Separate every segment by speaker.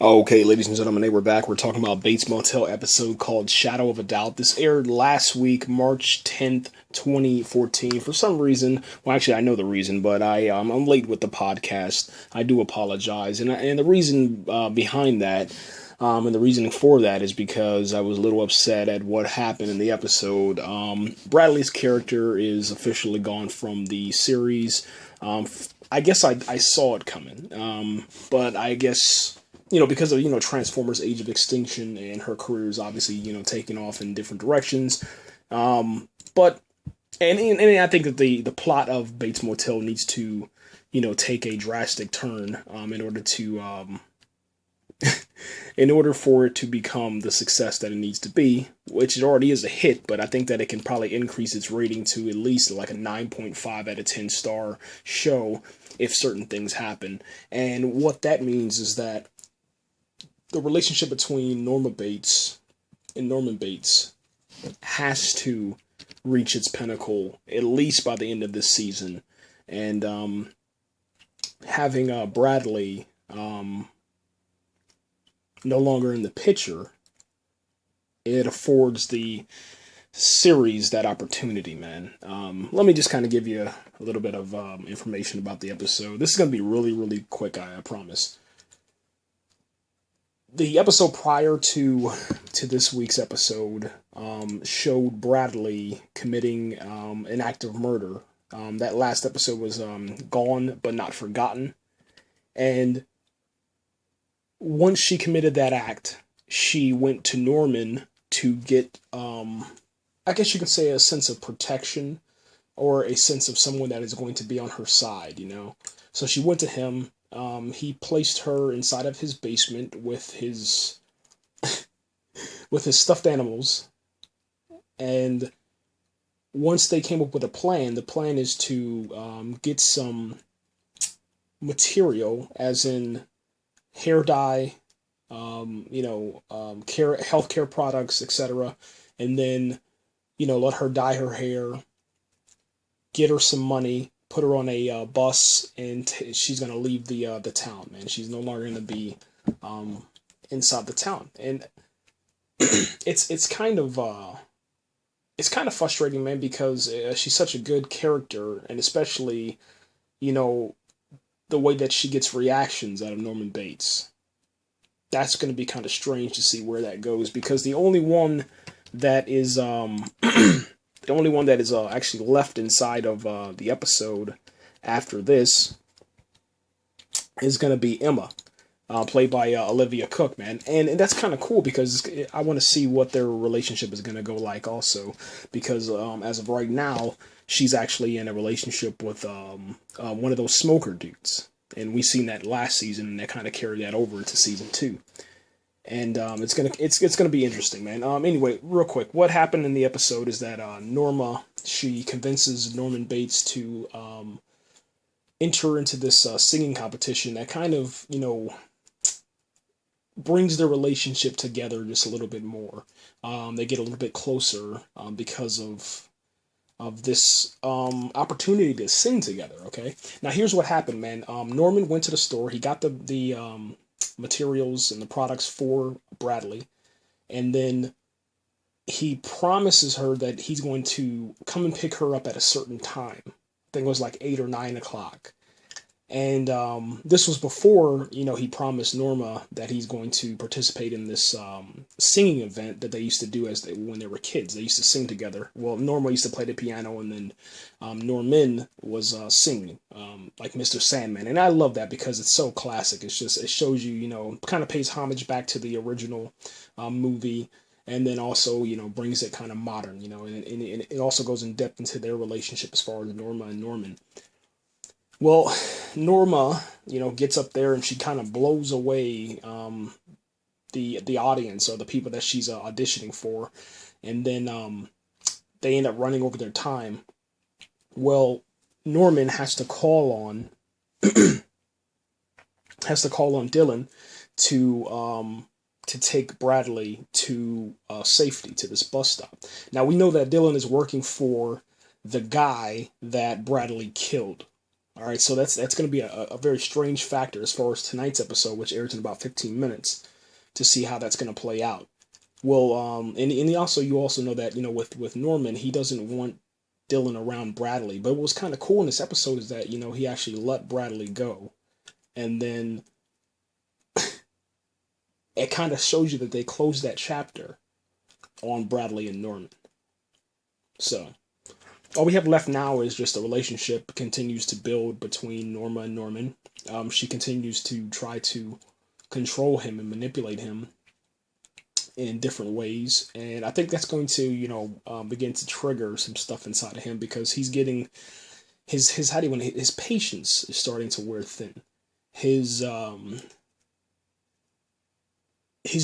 Speaker 1: Okay, ladies and gentlemen, we're back. We're talking about Bates Motel episode called Shadow of a Doubt. This aired last week, March 10th, 2014. For some reason, well, actually, I know the reason, but I'm late with the podcast. I do apologize, and the reason behind that, and the reasoning for that is because I was a little upset at what happened in the episode. Bradley's character is officially gone from the series. I guess I saw it coming, but I guess because of, Transformers Age of Extinction and her career is obviously, taking off in different directions. But, and I think that the plot of Bates Motel needs to, take a drastic turn, in order to, in order for it to become the success that it needs to be, which it already is a hit, but I think that it can probably increase its rating to at least like a 9.5 out of 10 star show if certain things happen. And what that means is that the relationship between Norma Bates and Norman Bates has to reach its pinnacle at least by the end of this season. And having Bradley no longer in the picture, it affords the series that opportunity, man. Let me just kind of give you a little bit of information about the episode. This is going to be really, really quick, I promise. The episode prior to this week's episode showed Bradley committing an act of murder. That last episode was Gone But Not Forgotten. And once she committed that act, she went to Norman to get, I guess you could say, a sense of protection or a sense of someone that is going to be on her side, So she went to him. He placed her inside of his basement with his with his stuffed animals, and once they came up with a plan, the plan is to get some material, as in hair dye, healthcare products, etc., and then let her dye her hair, get her some money, put her on a bus, and she's gonna leave the town, man. She's no longer gonna be inside the town, and it's kind of frustrating, man, because she's such a good character, and especially the way that she gets reactions out of Norman Bates. That's going to be kind of strange to see where that goes, because the only one that is the only one that is actually left inside of the episode after this is going to be Emma, played by Olivia Cook, man. And that's kind of cool, because I want to see what their relationship is going to go like also, because as of right now, she's actually in a relationship with one of those smoker dudes. And we seen that last season, and they kind of carried that over into season 2. And it's gonna be interesting, man. Anyway, real quick, what happened in the episode is that Norma, she convinces Norman Bates to enter into this singing competition that kind of brings their relationship together just a little bit more. They get a little bit closer because of this opportunity to sing together. Okay, now here's what happened, man. Norman went to the store. He got the materials and the products for Bradley, and then he promises her that he's going to come and pick her up at a certain time. I think it was like 8 or 9 o'clock. And this was before, he promised Norma that he's going to participate in this singing event that they used to do when they were kids. They used to sing together. Well, Norma used to play the piano, and then Norman was singing, like Mr. Sandman. And I love that because it's so classic. It shows you, kind of pays homage back to the original movie. And then also, brings it kind of modern, and it also goes in depth into their relationship as far as Norma and Norman. Well, Norma, gets up there and she kind of blows away the audience, or the people that she's auditioning for, and then they end up running over their time. Well, Norman has to call on Dylan to take Bradley to safety, to this bus stop. Now we know that Dylan is working for the guy that Bradley killed. All right, so that's going to be a very strange factor as far as tonight's episode, which airs in about 15 minutes, to see how that's going to play out. Well, and also you also know that with Norman, he doesn't want Dylan around Bradley. But what was kind of cool in this episode is that he actually let Bradley go, and then it kind of shows you that they closed that chapter on Bradley and Norman. So all we have left now is just a relationship continues to build between Norma and Norman. She continues to try to control him and manipulate him in different ways, and I think that's going to begin to trigger some stuff inside of him, because he's getting his how do you want his patience is starting to wear thin. His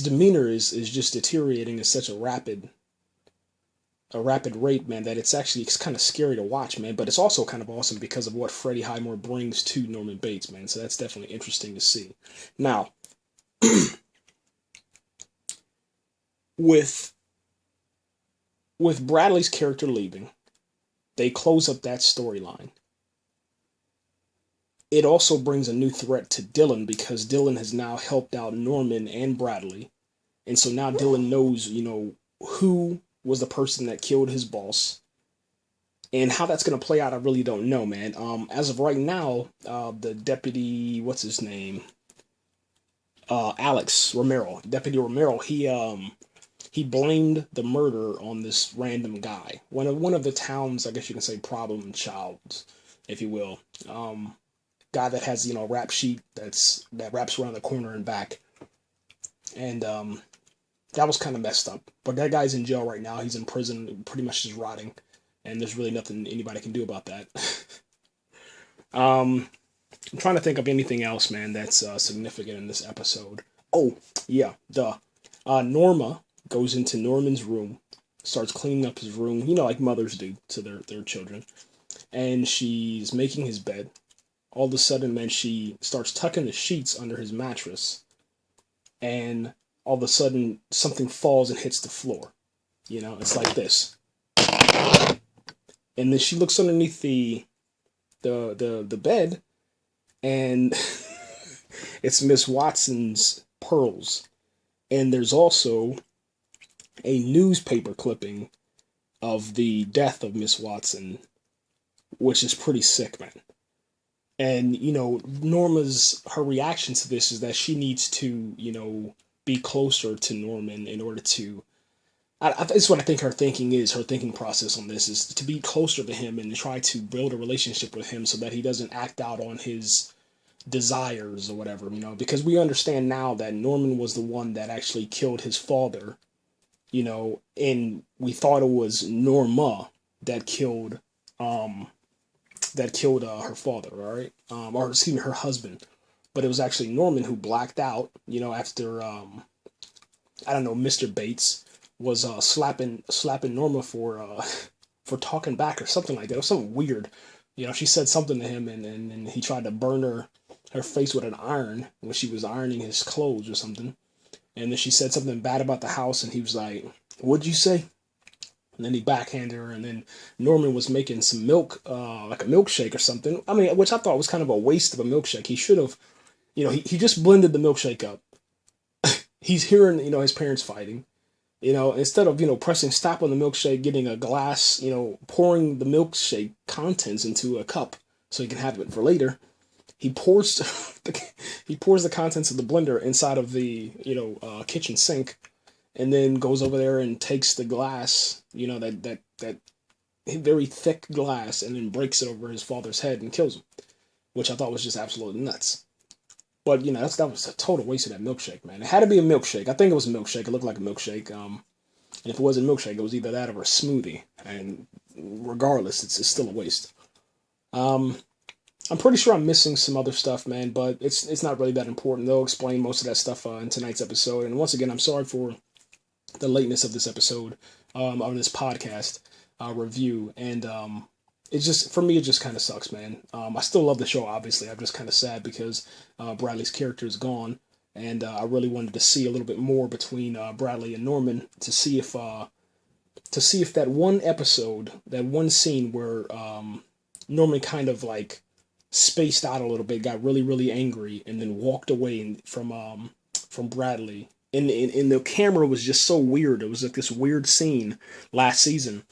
Speaker 1: demeanor is just deteriorating at such a rapid rate, man, that it's kind of scary to watch, man. But it's also kind of awesome because of what Freddie Highmore brings to Norman Bates, man. So that's definitely interesting to see. Now, with Bradley's character leaving, they close up that storyline. It also brings a new threat to Dylan, because Dylan has now helped out Norman and Bradley. And so now Dylan knows, who was the person that killed his boss. And how that's going to play out, I really don't know, man. As of right now, the deputy, what's his name? Alex Romero. Deputy Romero, he blamed the murder on this random guy. One of the town's, I guess you can say, problem childs, if you will. Guy that has, a rap sheet that wraps around the corner and back. And that was kind of messed up. But that guy's in jail right now. He's in prison, pretty much just rotting. And there's really nothing anybody can do about that. I'm trying to think of anything else, man, that's significant in this episode. Oh, yeah, Norma goes into Norman's room, starts cleaning up his room, like mothers do to their children. And she's making his bed. All of a sudden, man, she starts tucking the sheets under his mattress. And all of a sudden, something falls and hits the floor. It's like this. And then she looks underneath the bed, and it's Miss Watson's pearls. And there's also a newspaper clipping of the death of Miss Watson, which is pretty sick, man. And, her reaction to this is that she needs to, be closer to Norman in order to, it's what I think her thinking process on this is to be closer to him and to try to build a relationship with him so that he doesn't act out on his desires or whatever, because we understand now that Norman was the one that actually killed his father, and we thought it was Norma that killed her father, all right? Or excuse me, her husband. But it was actually Norman who blacked out, after, I don't know, Mr. Bates was slapping Norma for talking back or something like that. It was something weird. She said something to him, and he tried to burn her face with an iron when she was ironing his clothes or something. And then she said something bad about the house, and he was like, "What'd you say?" And then he backhanded her, and then Norman was making some milk, like a milkshake or something. I mean, which I thought was kind of a waste of a milkshake. He should have, he just blended the milkshake up. He's hearing, his parents fighting. Instead of, pressing stop on the milkshake, getting a glass, pouring the milkshake contents into a cup so he can have it for later, he pours the contents of the blender inside of the, kitchen sink, and then goes over there and takes the glass, that very thick glass, and then breaks it over his father's head and kills him, which I thought was just absolutely nuts. But, that was a total waste of that milkshake, man. It had to be a milkshake. I think it was a milkshake. It looked like a milkshake. And if it wasn't a milkshake, it was either that or a smoothie. And regardless, it's still a waste. I'm pretty sure I'm missing some other stuff, man, but it's not really that important. They'll explain most of that stuff in tonight's episode. And once again, I'm sorry for the lateness of this episode, on this podcast review. And it just, for me, it just kind of sucks, man. I still love the show, obviously. I'm just kind of sad because Bradley's character is gone. And I really wanted to see a little bit more between Bradley and Norman to see if that one episode, that one scene where Norman kind of like spaced out a little bit, got really, really angry, and then walked away from Bradley. And the camera was just so weird. It was like this weird scene last season.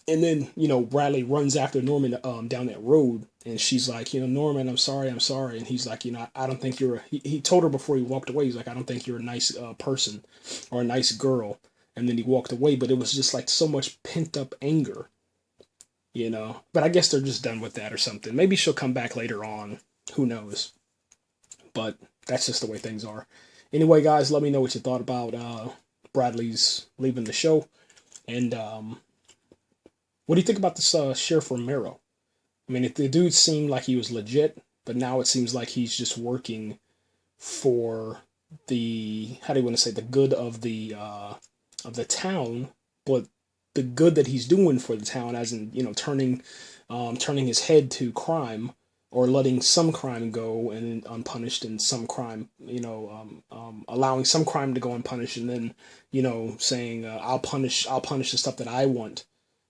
Speaker 1: And then, Bradley runs after Norman down that road, and she's like, Norman, I'm sorry. And he's like, I don't think you're. He told her before he walked away, he's like, I don't think you're a nice person or a nice girl. And then he walked away, but it was just like so much pent up anger, But I guess they're just done with that or something. Maybe she'll come back later on. Who knows? But that's just the way things are. Anyway, guys, let me know what you thought about Bradley's leaving the show. And what do you think about this Sheriff Romero? I mean, the dude seemed like he was legit, but now it seems like he's just working for the, how do you want to say, the good of the town, but the good that he's doing for the town, as in, turning his head to crime, or letting some crime go and unpunished, and some crime, allowing some crime to go unpunished, and then, saying I'll punish the stuff that I want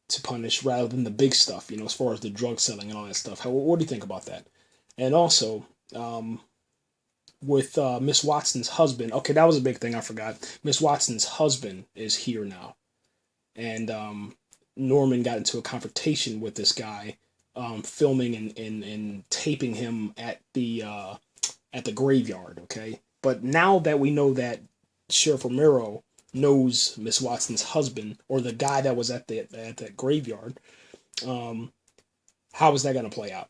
Speaker 1: to punish rather than the big stuff, as far as the drug selling and all that stuff. What do you think about that? And also, with Miss Watson's husband, okay, that was a big thing I forgot. Miss Watson's husband is here now, and Norman got into a confrontation with this guy, filming and taping him at the graveyard. Okay, but now that we know that Sheriff Romero knows Miss Watson's husband, or the guy that was at that graveyard, how is that going to play out?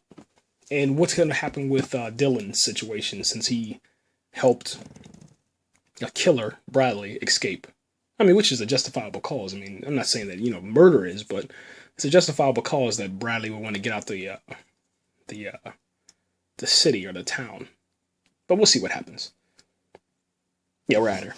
Speaker 1: And what's going to happen with Dylan's situation, since he helped a killer, Bradley, escape? I mean, which is a justifiable cause. I mean, I'm not saying that, murder is, but it's a justifiable cause that Bradley would want to get out the city or the town. But we'll see what happens. Yeah, we're at her.